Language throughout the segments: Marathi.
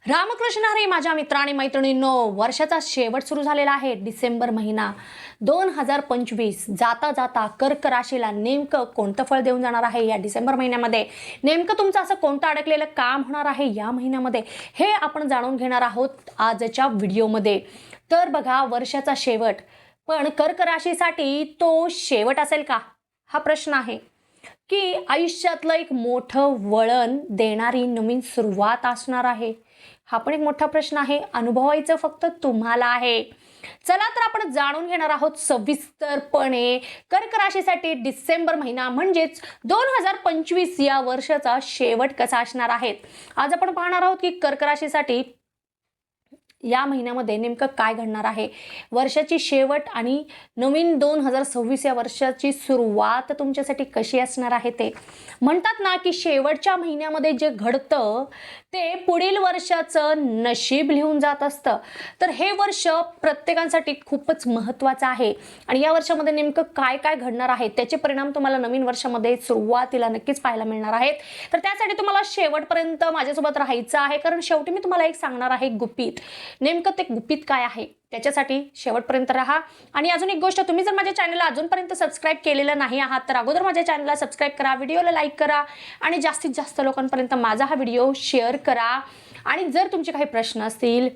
रामकृष्ण हरी माझ्या मित्र आणि मैत्रिणींनो, वर्षाचा शेवट सुरू झालेला आहे. डिसेंबर महिना 2025 जाता जाता कर्क राशीला नेमकं कोणतं फळ देऊन जाणार आहे या डिसेंबर महिन्यामध्ये. नेमकं तुमचं असं कोणतं अडकलेलं काम होणार आहे या महिन्यामध्ये, हे आपण जाणून घेणार आहोत आजच्या व्हिडिओमध्ये. तर बघा, वर्षाचा शेवट, पण कर्क राशीसाठी तो शेवट असेल का, हा प्रश्न आहे. की आयुष्यातलं एक मोठं वळण देणारी नवीन सुरुवात असणार आहे, हा पण एक मोठा प्रश्न आहे. अनुभवायचं फक्त तुम्हाला आहे. चला तर आपण जाणून घेणार आहोत सविस्तरपणे कर्क राशीसाठी डिसेंबर महिना म्हणजेच 2025 या वर्षाचा शेवट कसा असणार आहे. आज आपण पाहणार आहोत की कर्क राशीसाठी या महिन्यामध्ये नेमकं काय घडणार आहे. वर्षाची शेवट आणि नवीन 2026 या वर्षाची सुरुवात तुमच्यासाठी कशी असणार आहे. ते म्हणतात ना की शेवटच्या महिन्यामध्ये जे घडतं ते पुढील वर्षाचं नशीब लिहून जात असतं. तर हे वर्ष प्रत्येकासाठी खूपच महत्त्वाचं आहे आणि या वर्षामध्ये नेमकं काय काय घडणार आहे त्याचे परिणाम तुम्हाला नवीन वर्षामध्ये सुरुवातीला नक्कीच पाहायला मिळणार आहेत. तर त्यासाठी तुम्हाला शेवटपर्यंत माझ्यासोबत राहायचं आहे, कारण शेवटी मी तुम्हाला एक सांगणार आहे गुपित. नेमकं ते गुपित काय आहे त्याच्यासाठी शेवटपर्यंत राहा. आणि अजून एक गोष्ट, तुम्ही जर माझ्या चॅनलला अजूनपर्यंत सबस्क्राईब केलेलं नाही आहात तर अगोदर माझ्या चॅनलला सबस्क्राईब करा, व्हिडिओला लाईक करा आणि जास्तीत जास्त लोकांपर्यंत माझा हा व्हिडिओ शेअर करा. आणि जर तुमचे काही प्रश्न असतील,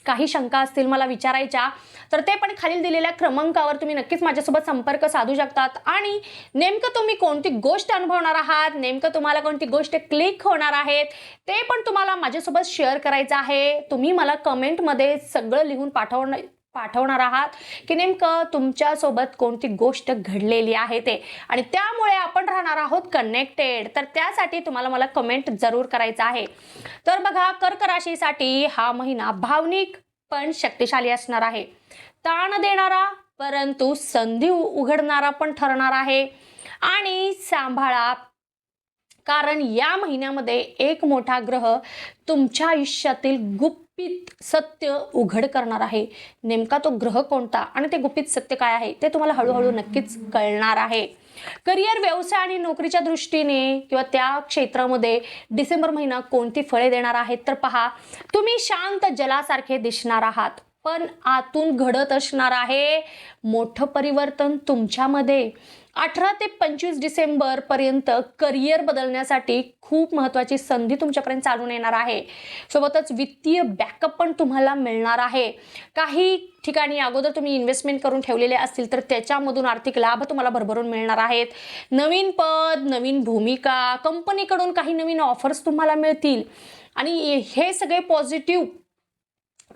काही शंका असतील मला विचारायच्या, तर ते पण खालील दिलेल्या क्रमांकावर तुम्ही नक्कीच माझ्यासोबत संपर्क साधू शकतात. आणि नेमकं तुम्ही कोणती गोष्ट अनुभवणार आहात, नेमकं तुम्हाला कोणती गोष्ट क्लिक होणार आहेत, ते पण तुम्हाला माझ्यासोबत शेअर करायचं आहे. तुम्ही मला कमेंटमध्ये सगळं लिहून पाठवणार आहात की नेमकं तुमच्यासोबत कोणती गोष्ट घडलेली आहे ते, आणि त्यामुळे आपण राहणार आहोत कनेक्टेड. तर त्यासाठी तुम्हाला मला कमेंट जरूर करायचं आहे. तर बघा, कर्क राशीसाठी हा महिना भावनिक पण शक्तिशाली असणार आहे. ताण देणारा परंतु संधी उघडणारा पण ठरणार आहे. आणि सांभाळा, कारण या महिन्यामध्ये एक मोठा ग्रह तुमच्या आयुष्यातील गुपित सत्य उघड करणार आहे. नेमका तो ग्रह कोणता आणि ते गुपित सत्य काय आहे ते तुम्हाला हळूहळू नक्कीच कळणार आहे. करिअर, व्यवसाय आणि नोकरीच्या दृष्टीने किंवा त्या क्षेत्रामध्ये डिसेंबर महिना कोणती फळे देणार आहेत, तर पहा, तुम्ही शांत जलासारखे दिसणार आहात, पण आतून घडत असणार आहे मोठं परिवर्तन तुमच्यामध्ये. 18 ते 25 डिसेंबर पर्यंत करिअर बदलण्यासाठी खूप महत्त्वाची संधी तुमच्यापर्यंत चालून येणार आहे. सोबतच वित्तीय बॅकअप पण तुम्हाला मिळणार आहे. काही ठिकाणी अगोदर तुम्ही इन्व्हेस्टमेंट करून ठेवलेले असतील तर त्याच्यामधून आर्थिक लाभ तुम्हाला भरभरून मिळणार आहेत. नवीन पद, नवीन भूमिका, कंपनीकडून काही नवीन ऑफर्स तुम्हाला मिळतील आणि हे सगळे पॉझिटिव्ह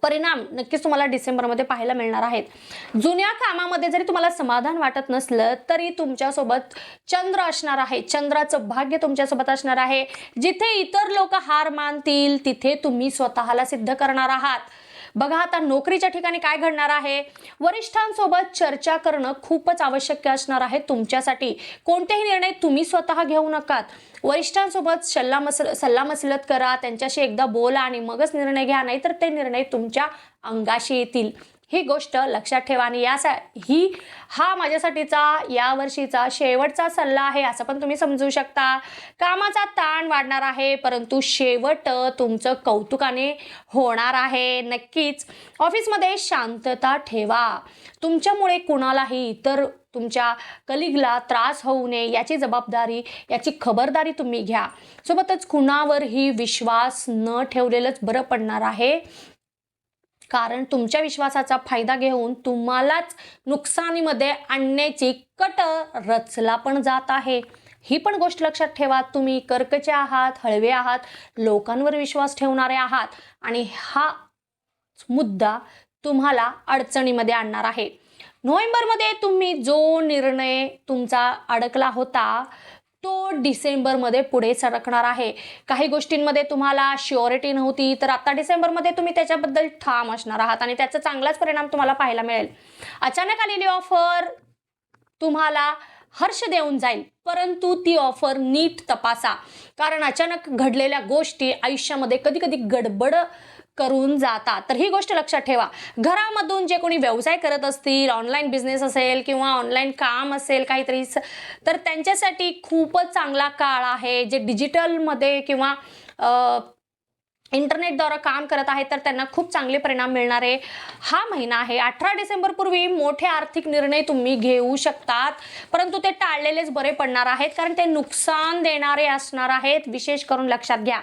परिणाम नक्कीच तुम्हाला डिसेंबरमध्ये पाहायला मिळणार आहेत. जुन्या कामामध्ये जरी तुम्हाला समाधान वाटत नसलं तरी तुमच्यासोबत चंद्र असणार आहे. चंद्राचं भाग्य तुमच्यासोबत असणार आहे. जिथे इतर लोक हार मानतील तिथे तुम्ही स्वतःला सिद्ध करणार आहात. बघा, आता नोकरीच्या ठिकाणी काय घडणार आहे. वरिष्ठांसोबत चर्चा करणं खूपच आवश्यक असणार आहे तुमच्यासाठी. कोणतेही निर्णय तुम्ही स्वतः घेऊ नका. वरिष्ठांसोबत सल्लामसलत करा, त्यांच्याशी एकदा बोला आणि मगच निर्णय घ्या, नाहीतर ते निर्णय तुमच्या अंगाशी येतील. ही गोष्ट लक्षात ठेवा. आणि हा माझ्यासाठीचा या वर्षीचा शेवटचा सल्ला आहे असं पण तुम्ही समजू शकता. कामाचा ताण वाढणार आहे परंतु शेवट तुमचं कौतुकाने होणार आहे. नक्कीच ऑफिसमध्ये शांतता ठेवा. तुमच्यामुळे कुणालाही, इतर तुमच्या कलिगला त्रास होऊ नये याची खबरदारी तुम्ही घ्या. सोबतच कुणावरही विश्वास न ठेवलेलंच बरं पडणार आहे, कारण तुमच्या विश्वासाचा फायदा घेऊन तुम्हालाच नुकसानीमध्ये आणण्याची कट रचला पण जात आहे. ही पण गोष्ट लक्षात ठेवा. तुम्ही कर्कचे आहात, हळवे आहात, लोकांवर विश्वास ठेवणारे आहात आणि हा मुद्दा तुम्हाला अडचणीमध्ये आणणार आहे. नोव्हेंबरमध्ये तुम्ही जो निर्णय तुमचा अडकला होता तो डिसेंबरमध्ये पुढे सरकणार आहे. काही गोष्टींमध्ये तुम्हाला श्युरिटी नव्हती, तर आता डिसेंबरमध्ये तुम्ही त्याच्याबद्दल ठाम असणार आहात आणि त्याचा चांगलाच परिणाम तुम्हाला पाहायला मिळेल. अचानक आलेली ऑफर तुम्हाला हर्ष देऊन जाईल, परंतु ती ऑफर नीट तपासा, कारण अचानक घडलेल्या गोष्टी आयुष्यामध्ये कधी कधी गडबड करून जातात. तर ही गोष्ट लक्षात ठेवा. घरामधून जे कोणी व्यवसाय करत असतील, ऑनलाईन बिझनेस असेल किंवा ऑनलाईन काम असेल काहीतरी, तर त्यांच्यासाठी खूपच चांगला काळ आहे. जे डिजिटलमध्ये किंवा इंटरनेटद्वारे काम करत आहेत तर त्यांना खूप चांगले परिणाम मिळणारे हा महिना आहे. 18 डिसेंबर पूर्वी मोठे आर्थिक निर्णय तुम्ही घेऊ शकतात, परंतु ते टाळलेलेच बरे पडणार आहेत, कारण ते नुकसान देणारे असणार आहेत. विशेष करून लक्षात घ्या.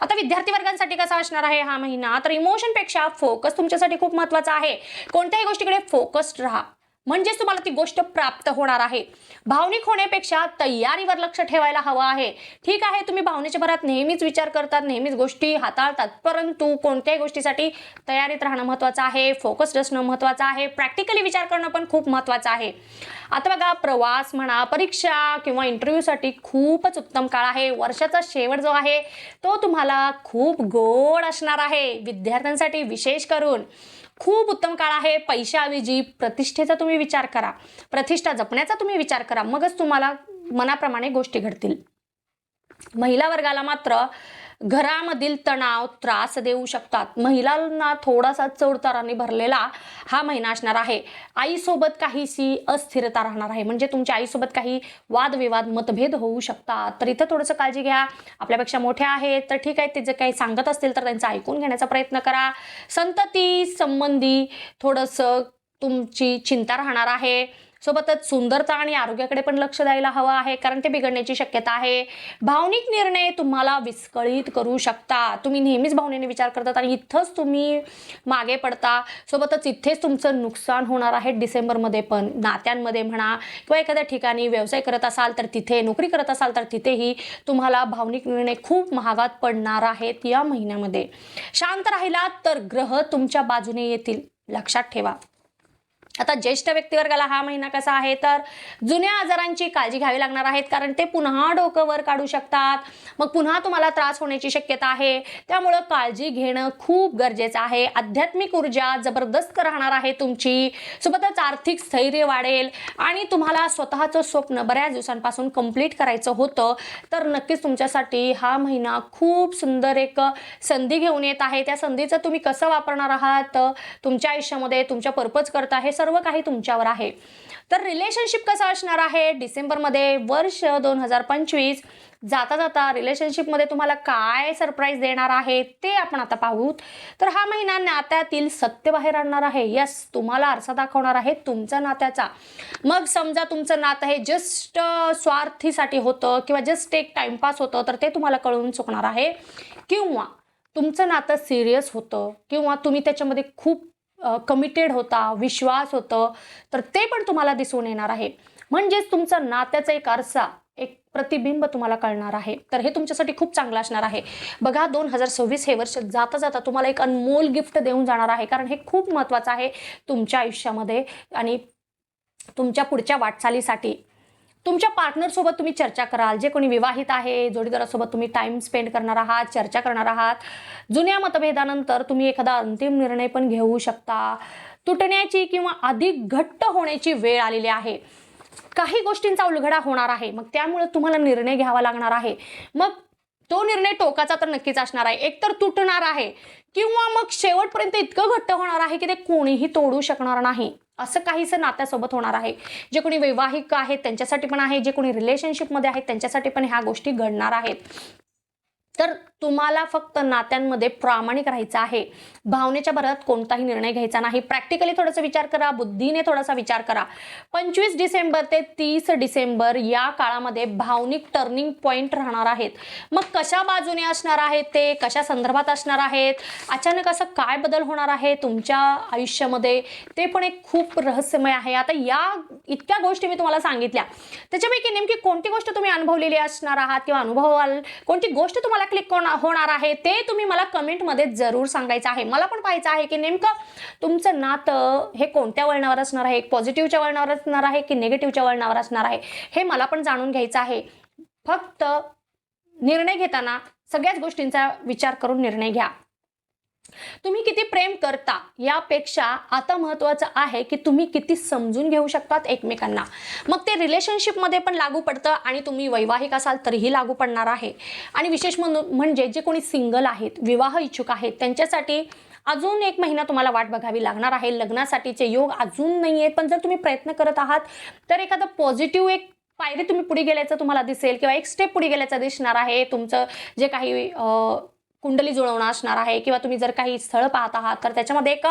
आता विद्यार्थी वर्गांसाठी कसा असणार आहे हा महिना, तर इमोशनपेक्षा फोकस तुमच्यासाठी खूप महत्त्वाचा आहे. कोणत्याही गोष्टीकडे फोकस्ड राहा, म्हणजेच तुम्हाला ती गोष्ट प्राप्त होणार आहे. भावनिक होण्यापेक्षा तयारीवर लक्ष ठेवायला हवं आहे. ठीक आहे, तुम्ही भावनेच्या भरात नेहमीच विचार करतात, नेहमीच गोष्टी हाताळतात, परंतु कोणत्याही गोष्टीसाठी तयारीत राहणं महत्त्वाचं आहे, फोकस्ड असणं महत्त्वाचं आहे, प्रॅक्टिकली विचार करणं पण खूप महत्त्वाचं आहे. आता बघा, प्रवास म्हणा, परीक्षा किंवा इंटरव्ह्यूसाठी खूपच उत्तम काळ आहे. वर्षाचा शेवट जो आहे तो तुम्हाला खूप गोड असणार आहे. विद्यार्थ्यांसाठी विशेष करून खूप उत्तम काळ आहे. पैशाऐवजी प्रतिष्ठेचा तुम्ही विचार करा, प्रतिष्ठा जपण्याचा तुम्ही विचार करा, मगच तुम्हाला मनाप्रमाणे गोष्टी घडतील. महिला वर्गाला मात्र घरामधील तणाव त्रास देऊ शकतात. महिलांना थोडासा चढउतारांनी भरलेला हा महिना असणार आहे. आईसोबत काहीशी अस्थिरता राहणार आहे, म्हणजे तुमच्या आईसोबत काही वादविवाद, मतभेद होऊ शकतात. तर इथं थोडंसं काळजी घ्या. आपल्यापेक्षा मोठे आहेत तर ठीक आहे, ते जे काही सांगत असतील तर त्यांचं ऐकून घेण्याचा प्रयत्न करा. संतती संबंधी थोडंसं तुमची चिंता राहणार आहे. सोबतच सुंदरता आणि आरोग्याकडे पण लक्ष द्यायला हवं आहे, कारण ते बिघडण्याची शक्यता आहे. भावनिक निर्णय तुम्हाला विस्कळीत करू शकता. तुम्ही नेहमीच भावनेने विचार करतात आणि इथंच तुम्ही मागे पडता. सोबतच इथेच तुमचं नुकसान होणार आहे डिसेंबरमध्ये पण. नात्यांमध्ये म्हणा किंवा एखाद्या ठिकाणी व्यवसाय करत असाल तर तिथे, नोकरी करत असाल तर तिथेही तुम्हाला भावनिक निर्णय खूप महागात पडणार आहेत या महिन्यामध्ये. शांत राहिलात तर ग्रह तुमच्या बाजूने येतील, लक्षात ठेवा. आता ज्येष्ठ व्यक्तिवर्गाला हा महिना कसा आहे, तर जुन्या आजारांची काळजी घ्यावी लागणार आहेत, कारण ते पुन्हा डोकं वर काढू शकतात. मग पुन्हा तुम्हाला त्रास होण्याची शक्यता आहे. त्यामुळं काळजी घेणं खूप गरजेचं आहे. आध्यात्मिक ऊर्जा जबरदस्त राहणार आहे तुमची. सोबतच आर्थिक स्थैर्य वाढेल आणि तुम्हाला स्वतःचं स्वप्न बऱ्याच दिवसांपासून कंप्लीट करायचं होतं, तर नक्कीच तुमच्यासाठी हा महिना खूप सुंदर एक संधी घेऊन येत आहे. त्या संधीचं तुम्ही कसं वापरणार आहात तुमच्या आयुष्यामध्ये, तुमच्या पर्पज करता, हे सर्व काही तुमच्यावर आहे. तर रिलेशनशिप कसं असणार आहे डिसेंबरमध्ये, वर्ष 2025 जाता जाता रिलेशनशिपमध्ये तुम्हाला काय सरप्राईज देणार आहे ते आपण आता पाहूत. तर हा महिना नात्यातील सत्य बाहेर आणणार आहे. यस, तुम्हाला आरसा दाखवणार आहे तुमच्या नात्याचा. मग समजा तुमचं नातं हे जस्ट स्वार्थीसाठी होतं किंवा जस्ट एक टाइमपास होतं, तर ते तुम्हाला कळून चुकणार आहे. किंवा तुमचं नातं सिरियस होतं किंवा तुम्ही त्याच्यामध्ये खूप कमिटेड होता, विश्वास होतं, तर ते पण तुम्हाला दिसून येणार आहे. म्हणजेच तुमचं नात्याचा एक आरसा, एक प्रतिबिंब तुम्हाला कळणार आहे. तर हे तुमच्यासाठी खूप चांगलं असणार आहे. बघा, 2026 हे वर्ष जाता जाता तुम्हाला एक अनमोल गिफ्ट देऊन जाणार आहे, कारण हे खूप महत्त्वाचं आहे तुमच्या आयुष्यामध्ये आणि तुमच्या पुढच्या वाटचालीसाठी. तुमच्या पार्टनरसोबत तुम्ही चर्चा कराल. जे कोणी विवाहित आहे, जोडीदारासोबत तुम्ही टाइम स्पेंड करणार आहात, चर्चा करणार आहात. जुन्या मतभेदानंतर तुम्ही एखादा अंतिम निर्णय पण घेऊ शकता. तुटण्याची किंवा अधिक घट्ट होण्याची वेळ आलेली आहे. काही गोष्टींचा उलगडा होणार आहे, मग त्यामुळे तुम्हाला निर्णय घ्यावा लागणार आहे. मग तो निर्णय टोकाचा तर नक्कीच असणार आहे. एकतर तुटणार आहे किंवा मग शेवटपर्यंत इतकं घट्ट होणार आहे की ते कोणीही तोडू शकणार नाही. असं काहीसं नात्यासोबत होणार आहे. जे कोणी वैवाहिक आहेत त्यांच्यासाठी पण आहे, जे कोणी रिलेशनशिपमध्ये आहेत त्यांच्यासाठी पण ह्या गोष्टी घडणार आहेत. तर तुम्हाला फक्त नात्यांमध्ये प्रामाणिक राहायचं आहे. भावनेच्या भरात कोणताही निर्णय घ्यायचा नाही. प्रॅक्टिकली थोडासा विचार करा, बुद्धीने थोडासा विचार करा. 25 डिसेंबर ते 30 डिसेंबर या काळामध्ये भावनिक टर्निंग पॉइंट राहणार आहेत. मग कशा बाजूने असणार आहेत ते, कशा संदर्भात असणार आहेत, अचानक असं काय बदल होणार आहे तुमच्या आयुष्यामध्ये, ते पण एक खूप रहस्यमय आहे. आता या इतक्या गोष्टी मी तुम्हाला सांगितल्या, त्याच्यापैकी नेमकी कोणती गोष्ट तुम्ही अनुभवलेली असणार आहात किंवा अनुभवाल, कोणती गोष्ट तुम्हाला क्लिक होणार आहे ते तुम्ही मला कमेंटमध्ये जरूर सांगायचं आहे. मला पण पाहायचं आहे की नेमकं तुमचं नातं हे कोणत्या वळणावर असणार आहे, एक पॉझिटिव्हच्या वळणावर असणार आहे की निगेटिव्हच्या वळणावर असणार आहे, हे मला पण जाणून घ्यायचं आहे. फक्त निर्णय घेताना सगळ्याच गोष्टींचा विचार करून निर्णय घ्या. तुम्ही किती प्रेम करता यापेक्षा आता महत्त्वाचं आहे की तुम्ही किती समजून घेऊ शकतात एकमेकांना. मग ते रिलेशनशिपमध्ये पण लागू पडतं आणि तुम्ही वैवाहिक असाल तरीही लागू पडणार आहे. आणि विशेष म्हणजे जे कोणी सिंगल आहेत, विवाह इच्छुक आहेत, त्यांच्यासाठी अजून एक महिना तुम्हाला वाट बघावी लागणार आहे. लग्नासाठीचे योग अजून नाही आहेत, पण जर तुम्ही प्रयत्न करत आहात तर एखादं पॉझिटिव्ह एक पायरी तुम्ही पुढे गेल्याचं तुम्हाला दिसेल किंवा एक स्टेप पुढे गेल्याचं दिसणार आहे. तुमचं जे काही कुंडली जुळवणं असणार आहे किंवा तुम्ही जर काही स्थळ पाहत आहात तर त्याच्यामध्ये एक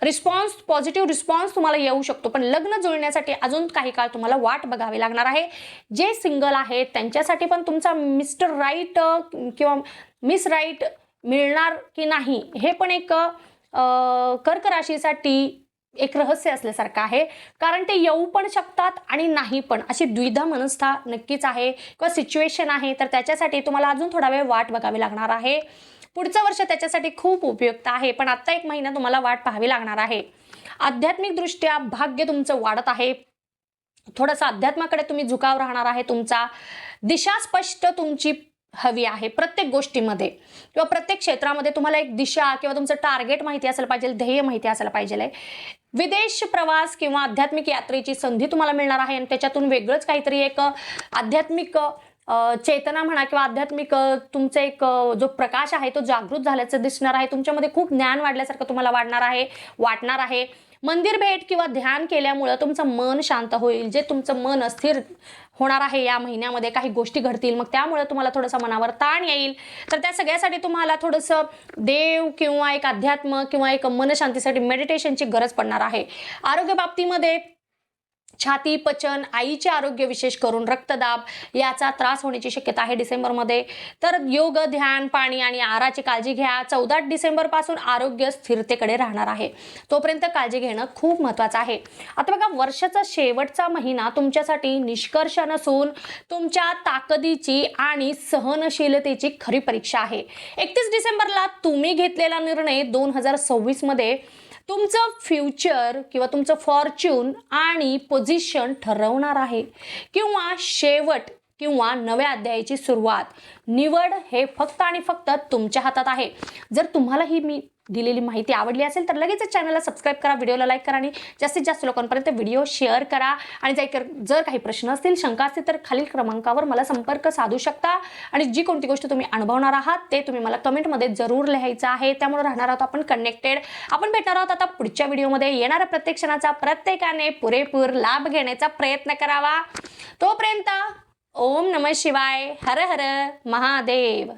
रिस्पॉन्स, पॉझिटिव्ह रिस्पॉन्स तुम्हाला येऊ शकतो. पण लग्न जुळण्यासाठी अजून काही काळ तुम्हाला वाट बघावी लागणार आहे. जे सिंगल आहेत त्यांच्यासाठी पण तुमचा मिस्टर राईट किंवा मिस राईट मिळणार की नाही हे पण एक कर्क राशीसाठी एक रहस्य असल्यासारखं आहे. कारण ते येऊ पण शकतात आणि नाही पण, अशी द्विधा मनस्था नक्कीच आहे किंवा सिच्युएशन आहे. तर त्याच्यासाठी तुम्हाला अजून थोडा वेळ वाट बघावी लागणार आहे. पुढचं वर्ष त्याच्यासाठी खूप उपयुक्त आहे. पण आत्ता 1 महिना तुम्हाला वाट पाहावी लागणार आहे. आध्यात्मिकदृष्ट्या भाग्य तुमचं वाढत आहे. थोडंसं अध्यात्माकडे तुम्ही झुकाव राहणार आहे. तुमचा दिशा स्पष्ट तुमची हवी आहे प्रत्येक गोष्टीमध्ये किंवा प्रत्येक क्षेत्रामध्ये. तुम्हाला एक दिशा किंवा तुमचं टार्गेट माहिती असायला पाहिजे, ध्येय माहिती असायला पाहिजे. विदेश प्रवास किंवा आध्यात्मिक यात्रेची संधी तुम्हाला मिळणार आहे आणि त्याच्यातून वेगळंच काहीतरी एक आध्यात्मिक चेतना म्हणा किंवा आध्यात्मिक तुमचा एक जो प्रकाश आहे तो जागृत झाल्याचं दिसणार आहे. तुमच्यामध्ये खूप ज्ञान वाढल्यासारखं तुम्हाला वाटणार आहे. मंदिर भेट किंवा ध्यान केल्यामुळं तुमचं मन शांत होईल. जे तुमचं मन अस्थिर होणार आहे या महिन्यामध्ये, काही गोष्टी घडतील, मग त्यामुळे तुम्हाला थोडंसं मनावर ताण येईल. तर त्या सगळ्यासाठी तुम्हाला थोडंसं देव किंवा एक अध्यात्म किंवा एक मनशांतीसाठी मेडिटेशनची गरज पडणार आहे. आरोग्य बाबतीमध्ये छाती, पचन, आईचे आरोग्य विशेष करून रक्तदाब याचा त्रास होण्याची शक्यता आहे डिसेंबरमध्ये. तर योग, ध्यान, पाणी आणि आहाराची काळजी घ्या. 14 डिसेंबरपासून आरोग्य स्थिरतेकडे राहणार आहे. तोपर्यंत काळजी घेणं खूप महत्त्वाचं आहे. आता बघा, वर्षाचा शेवटचा महिना तुमच्यासाठी निष्कर्ष नसून तुमच्या ताकदीची आणि सहनशीलतेची खरी परीक्षा आहे. 31 डिसेंबरला तुम्ही घेतलेला निर्णय 2026 मध्ये तुमचं फ्युचर किंवा तुमचं फॉर्च्यून आणि पोझिशन ठरवणार आहे किंवा शेवट किंवा नव्या अध्यायाची सुरुवात. निवड हे फक्त आणि फक्त तुमच्या हातात आहे. जर तुम्हाला ही मी दिलेली माहिती आवडली असेल तर लगेच चॅनलला सबस्क्राईब करा, व्हिडिओला लाईक करा आणि जास्तीत जास्त लोकांपर्यंत व्हिडिओ शेअर करा. आणि जर काही प्रश्न असतील, शंका असतील तर खालील क्रमांकावर मला संपर्क साधू शकता. आणि जी कोणती गोष्ट तुम्ही अनुभवणार आहात ते तुम्ही मला कमेंटमध्ये जरूर लिहायचं आहे. त्यामुळे राहणार आहोत आपण कनेक्टेड. आपण भेटणार आहोत आता पुढच्या व्हिडिओमध्ये. येणाऱ्या प्रत्येक क्षणाचा प्रत्येकाने पुरेपूर लाभ घेण्याचा प्रयत्न करावा. तोपर्यंत ओम नमः शिवाय, हर हर महादेव.